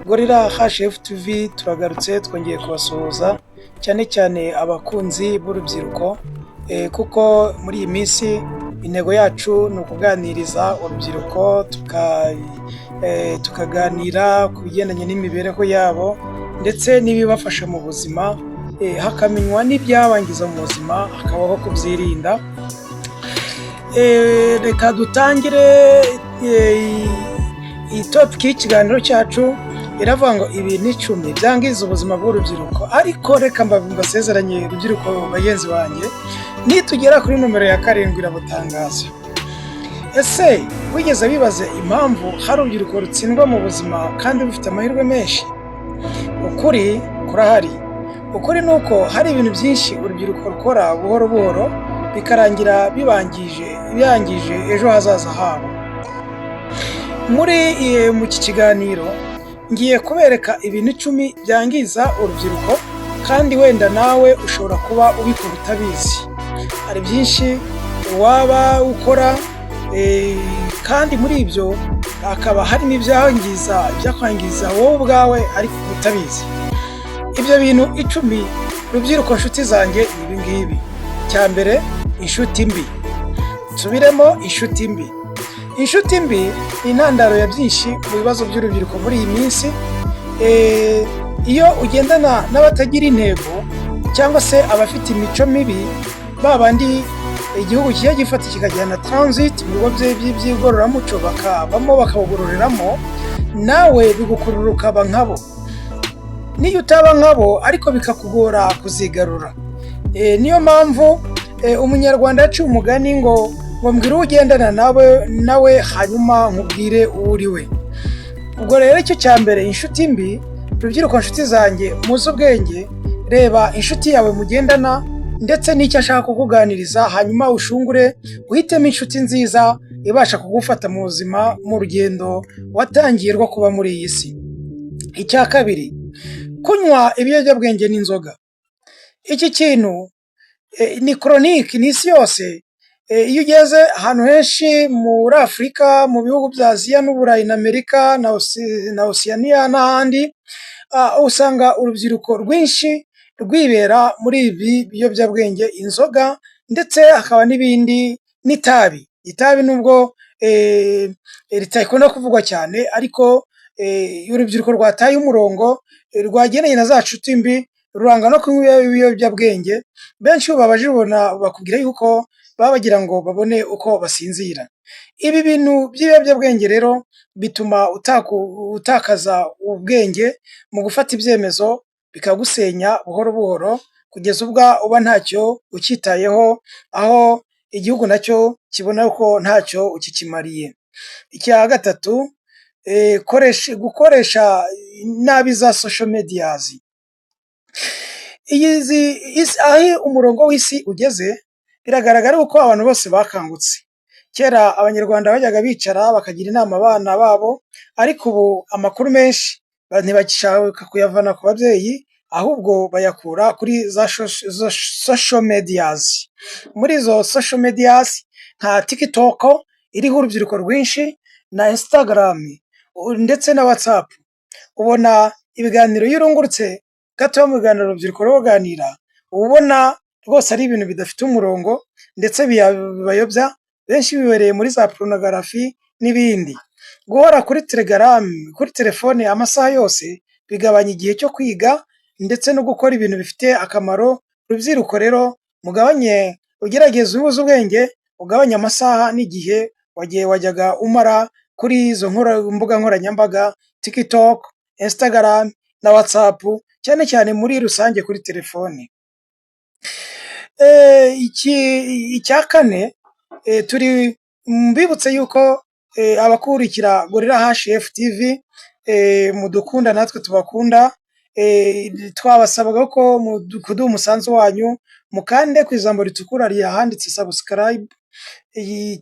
Gorilla HF TV turagarutse twongeye kubasuhuza cyane cyane abakunzi b'urubyiruko kuko muri iyi minsi intego yacu ni ukuganiriza urubyiruko tukaganira ku bigendanye n'imibereho yabo ndetse n'ibibafasha mu buzima, hakamenywa n'ibyabangiza mu buzima hakabaho kubyirinda. Reka dutangire iyi topic y'ikiganiro cyacu iravuga ngo ibintu 10 byangiza ubuzima bw'urubyiruko, ariko reka mbasezeranye urubyiruko bagenzi banjye, nitugera kuri numero ya 7 irabutangaza. Ese wigeze bibaze impamvu hari urubyiruko rutsindwa mu buzima kandi rufite amahirwe menshi? Ukuri kurahari. Ukuri ni uko hari ibintu byinshi urubyiruko rukora buhoro buhoro bikarangira bibangije ejo hazaza habo. Mu iki kiganiro ngiye kubereka ibintu 10 byangiza urubyiruko, kandi wenda nawe ushobora kuba ubikora utabizi. Hari byinshi waba ukora kandi muri ibyo hakaba harimo ibyakwangiza wowe ubwawe ariko utabizi. Ibyo bintu 10 rubyiruko nshuti zanjye ibi ngibi. Cya mbere, inshuti mbi. Nsubiremo, inshuti mbi. Inshuti mbi ni intandaro ya byinshi mu bibazo by'urubyiruko muri iyi minsi. Iyo ugendana n'abatagira intego cyangwa se abafite imico mibi, babandi igihugu kigiye gifata kikajyana transit mu bigo by'igororamuco bakabamo bakawugororeramo, nawe bigukurura ukaba nkabo. Niyo utaba nkabo ariko bikakugora kuzigarura. Niyo mpamvu umunyarwanda yaciye umugani ngo mbwira ugendana nawe hanyuma nkubwire uwo uri we. Ubwo rero icyo cya mbere, inshuti mbi. Rubyiruko nshuti zanjye muzi ubwenge, reba inshuti yawe mugendana ndetse n'icyo ashaka kukuganiriza, hanyuma ushungure uhitemo inshuti nziza ibasha kugufata mu buzima mu rugendo watangiye rwo kuba muri iyi si. Icya kabiri, kunywa ibiyobyabwenge n'inzoga. Iki kintu ni chronique, ni isi yose. Iyo ugeze ahantu henshi muri Afurika, mu bihugu bya Aziya n'Uburayi na Amerika na Oceania n'ahandi, usanga urubyiruko rwinshi rwibera muri ibi biyobyabwenge, inzoga, ndetse hakaba n'ibindi, n'itabi. Itabi nubwo ritakunda kuvugwa cyane, ariko urubyiruko rwataye umurongo rwageneye na za nshuti mbi, ruranga no kunywa ibiyobyabwenge. Benshi babaje bakubwira yuko babagira ngo babone uko basinzira. Ibi bintu by'ibiyobyabwenge rero bituma utakaza ubwenge mu gufata ibyemezo, bikagusenya buhoro buhoro kugeza ubwo uba ntacyo ukitayeho, aho igihugu nacyo kibona ko ntacyo ukikimariye. Icya gatatu, gukoresha nabi za social medias. Aho umurongo w'isi ugeze biragaragara uko abantu bose bakangutse. Kera abanyarwanda bajyaga bicara bakagira inama abana babo, ariko ubu amakuru menshi ntibagishaka kuyavana ku babyeyi, ahubwo bayakura kuri za social medias. Muri izo social medias nka TikTok iriho urubyiruko rwinshi, na Instagram ndetse na WhatsApp, ubona ibiganiro iyo urungurutse gato mu biganiro urubyiruko ruganira, ubona rwose ari ibintu bidafite umurongo ndetse bibayobya. Benshi bibereye muri za pornography n'ibindi. Guhora kuri Telegram, kuri telefone amasaha yose bigabanya igihe cyo kwiga ndetse no gukora ibintu bifite akamaro. Rubyiruko rero mugabanye, ugerageza ubuze ubwenge, ugabanya amasaha n'igihe wajyaga umara kuri izo mbuga nkoranyambaga, TikTok, Instagram na WhatsApp, cyane cyane muri rusange kuri telefone. Icya kane, turi mbibutse yuko abakurikira Gorilla HF TV mudukunda natwe tubakunda, twabasabaga ko kuduha umusanzu wanyu, mukande ku ijambo ritukura rihanditse subscribe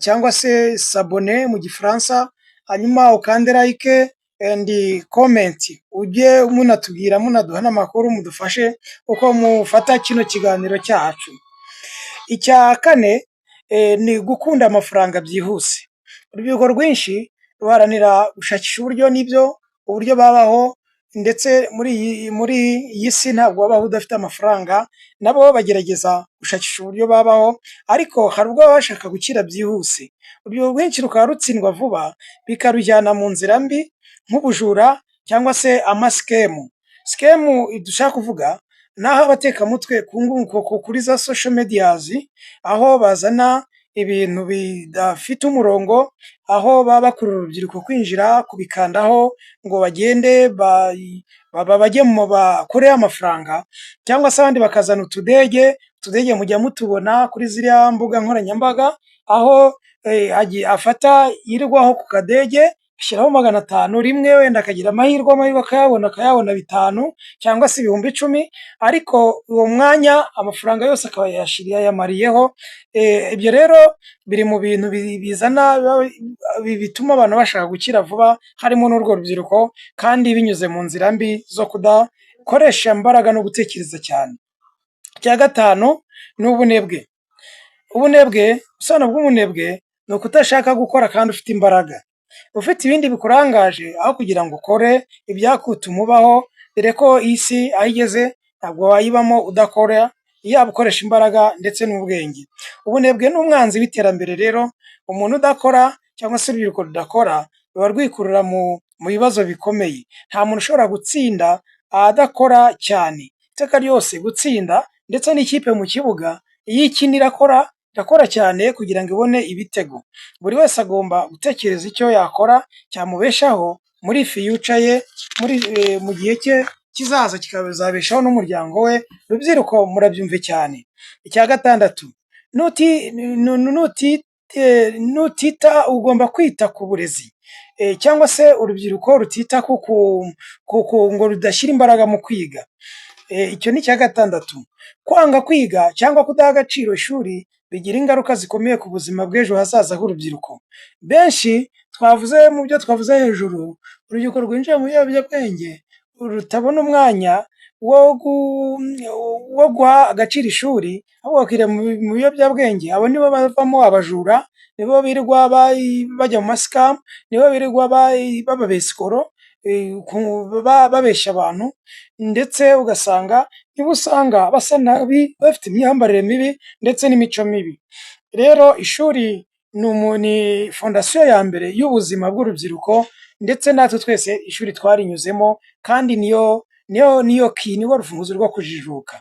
cyangwa se s'abonner mu gifaransa, hanyuma ukande like and comment, ujye munatubwira munaduha n'amakuru mudufashe uko mufata kino kiganiro cyacu. Icya kane, ni gukunda amafaranga byihuse. Urubyiruko rwinshi ruharanira gushakisha uburyo babaho ndetse muri iyi si ntabwo wabaho udafite amafaranga, nabo bagerageza gushakisha uburyo babaho, ariko hari ubwo baba bashaka gukira byihuse. Urubyiruko rwinshi rukaba rutsindwa vuba, bikarujyana mu nzira mbi nk'ubujura cyangwa se amasikemu. Sikemu dushaka kuvuga ni aho abatekamutwe kuri za social medias, aho bazana ibintu bidafite umurongo, aho baba bakurura urubyiruko kwinjira kubikandaho ngo bagende bajye bakoreho amafaranga, cyangwa se abandi bakazana utudege mujya mutubona kuri ziriya mbuga nkoranyambaga, aho afata yirirwaho ku kadege ashyiraho 500 rimwe, wenda akagira amahirwe akayabona 5 cyangwa se ibihumbi 10, ariko uwo mwanya amafaranga yose akaba yayamariyeho. Ibyo rero biri mu bintu bizana bituma abantu bashaka gukira vuba, harimo n'urwo rubyiruko, kandi binyuze mu nzira mbi zo kudakoresha imbaraga no gutekereza cyane. Icya gatanu ni ubunebwe. Ubusobanuro bw'umunebwe ni ukutashaka gukora kandi ufite imbaraga, ufite ibindi bikurangaje aho kugira ngo ukore ibyakutuma ubaho, dore ko isi aho igeze ntabwo wayibamo udakora, yaba ukoresha imbaraga ndetse n'ubwenge. Ubunebwe ni umwanzi w'iterambere rero. Umuntu udakora cyangwa se urubyiruko rudakora ruba rwikurura mu bibazo bikomeye. Nta muntu ushobora gutsinda adakora cyane. Iteka ryose gutsinda, ndetse n'ikipe mu kibuga iyo ikina irakora cyane kugira ngo ibone ibitego. Buri wese agomba gutekereza icyo yakora cyamubeshaho muri future ye, mu gihe cye kizaza kikazabeshaho n'umuryango we. Rubyiruko murabyumve cyane. Icya gatandatu, nutita ugomba kwita ku burezi, cyangwa se urubyiruko rutita ngo rudashyira imbaraga mu kwiga. Icyo ni icya gatandatu. Kwanga kwiga cyangwa kudaha agaciro ishuri bigira ingaruka zikomeye ku buzima bw'ejo hazaza h'urubyiruko. Benshi twavuze mu byo twavuze hejuru, urubyiruko rwinjira mu biyobyabwenge rutabona umwanya wo guha agaciro ishuri, ahubwo bakira mu biyobyabwenge. Abo nibo bavamo abajura, nibo birirwa bajya mu masikamu, nibo birirwa bababesikoro, babeshya abantu, ndetse ugasanga basa nabi, bafite imyambarire mibi ndetse n'imico mibi. Rero ishuri ni fondasiyo ya mbere y'ubuzima bw'urubyiruko, ndetse natwe twese ishuri twarinyuzemo, kandi niyo rufunguzo rwo kujijuka.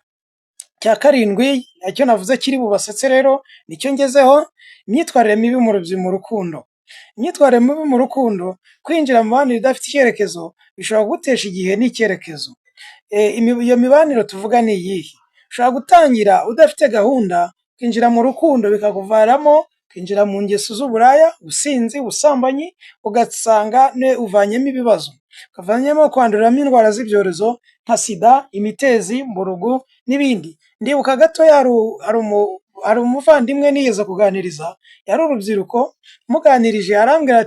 Cya karindwi icyo navuze kiri bubasetse rero nicyo ngezeho: imyitwarire mibi mu rukundo. Imyitwarire mibi mu rukundo, kwinjira mu mibanire idafite icyerekezo, bishobora kugutesha igihe n'icyerekezo. Iyo mibanire tuvuga ni iyihe? Ushobora gutangira udafite gahunda, kwinjira mu rukundo bikakuvaramo kwinjira mu ngeso z'uburaya, ubusinzi, ubusambanyi, ugasanga uvanyemo ibibazo, ukavanyemo kwanduriramo indwara z'ibyorezo nka sida, imitezi, mburugu n'ibindi. Ndibuka gato hari umuvandimwe nigeze kuganiriza, yari urubyiruko, muganirije arambwira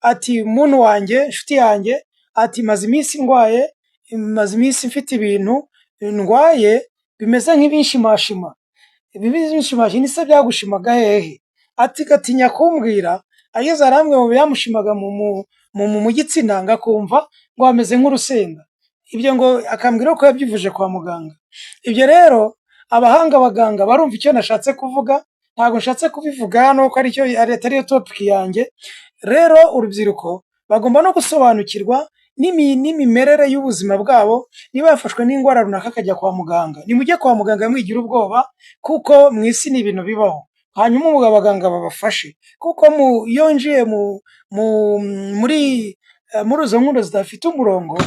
ati muntu wanjye, inshuti yanjye, ati maze iminsi ndwaye, maze iminsi mfite ibintu ndwaye bimeze nk'ibinshimashima. Ni se byagushimaga hehe? Ati gatinya kumbwira, ageze arambwira mu byamushimaga mu gitsina, ngakumva ngo ameze nk'urusenda. Ibyo ngo akambwira ko yabyivuje kwa muganga. Ibyo rero abaganga barumva icyo nashatse kuvuga, ntabwo nshatse kubivuga hano ko ariyo topic yanjye. Rero urubyiruko bagomba no gusobanukirwa n'imimerere y'ubuzima bwabo. Niba yafashwe n'indwara runaka akajya kwa muganga, nimujye kwa muganga mwigira ubwoba, kuko mu isi ni ibintu bibaho. Hanyuma abaganga babafashe, kuko iyo winjiye muri izo nkuru zidafite umurongo,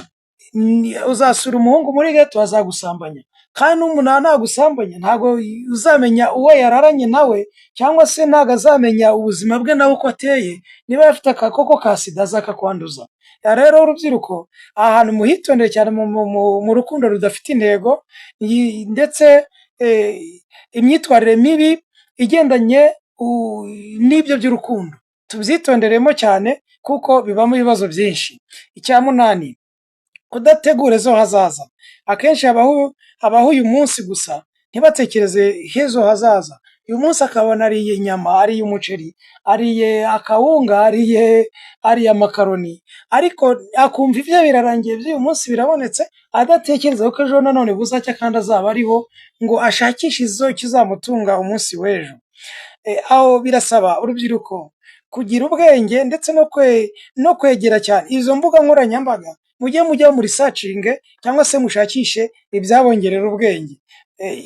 uzasura umuhungu muri geto azagusambanya, kandi n'umuntu nagusambanya ntabwo uzamenya uwo yararanye nawe, cyangwa se ntabwo azamenya ubuzima bwe nawe uko ateye. Niba yafite agakoko ka sida azakakwanduza. Rero urubyiruko ahantu muhitondere cyane mu rukundo rudafite intego, ndetse imyitwarire mibi igendanye n'ibyo by'urukundo tubyitonderemo cyane, kuko bibamo ibibazo byinshi. Icya munani, kudategura ejo hazaza. Akenshi habaho uyu munsi gusa, ntibatekereze h'ejo hazaza. uyu munsi akabona ariye inyama, ariye umuceri, ariye akawunga, ariye amakaroni, ariko akumva ibye birarangiye by'uyu munsi birabonetse, adatekereza ko ejo nanone buzacya kandi azaba ariho ngo ashakishe ikizamutunga umunsi w'ejo. Aho birasaba urubyiruko kugira ubwenge ndetse no kwegera cyane izo mbuga nkoranyambaga, mujya muri sacinge cyangwa se mushakishe ibyabongerera ubwenge.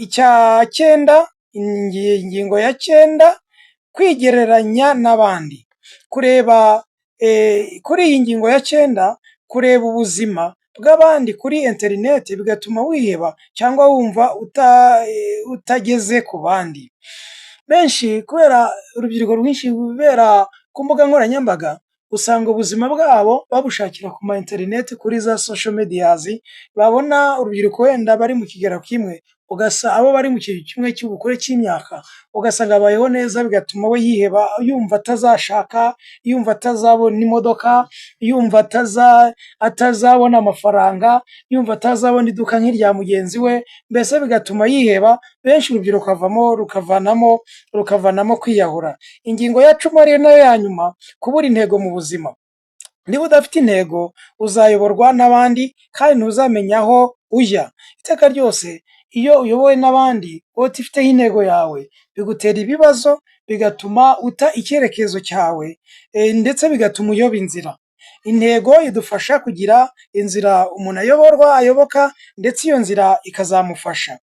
Icya cyenda, ingingo ya cyenda, kwigereranya n'abandi. Kureba kuri iyi ngingo ya cyenda, kureba ubuzima bw'abandi kuri interineti bigatuma wiheba cyangwa wumva utageze ku bandi. Benshi kubera urubyiruko rwinshi rubera ku mbuga nkoranyambaga, usanga ubuzima bwabo babushakira ku ma interineti kuri za social medias, babona urubyiruko wenda bari mu kigero kimwe, abo bari mu kigero kimwe cy'ubukure cy'imyaka, ugasanga abayeho neza, bigatuma we yiheba, yumva atazashaka, yumva atazabona imodoka, yumva atazabona amafaranga, yumva atazabona iduka nk'irya mugenzi we, mbese bigatuma yiheba. Benshi urubyiruko rukavanamo kwiyahura. Ingingo ya 10 ariyo nayo ya nyuma, kubura intego mu buzima. Niba udafite intego uzayoborwa n'abandi kandi ntuzamenya aho ujya. Iteka ryose iyo uyobowe n'abandi wowe utifiteho intego yawe, bigutera ibibazo, bigatuma uta icyerekezo cyawe, ndetse bigatuma uyoba inzira. Intego idufasha kugira inzira umuntu ayoboka, ndetse iyo nzira ikazamufasha.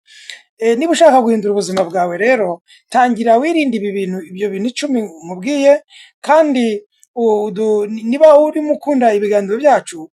Niba ushaka guhindura ubuzima bwawe rero, tangira wirinde ibyo bintu 10 mubwiye, kandi niba urimo ukunda ibiganiro byacu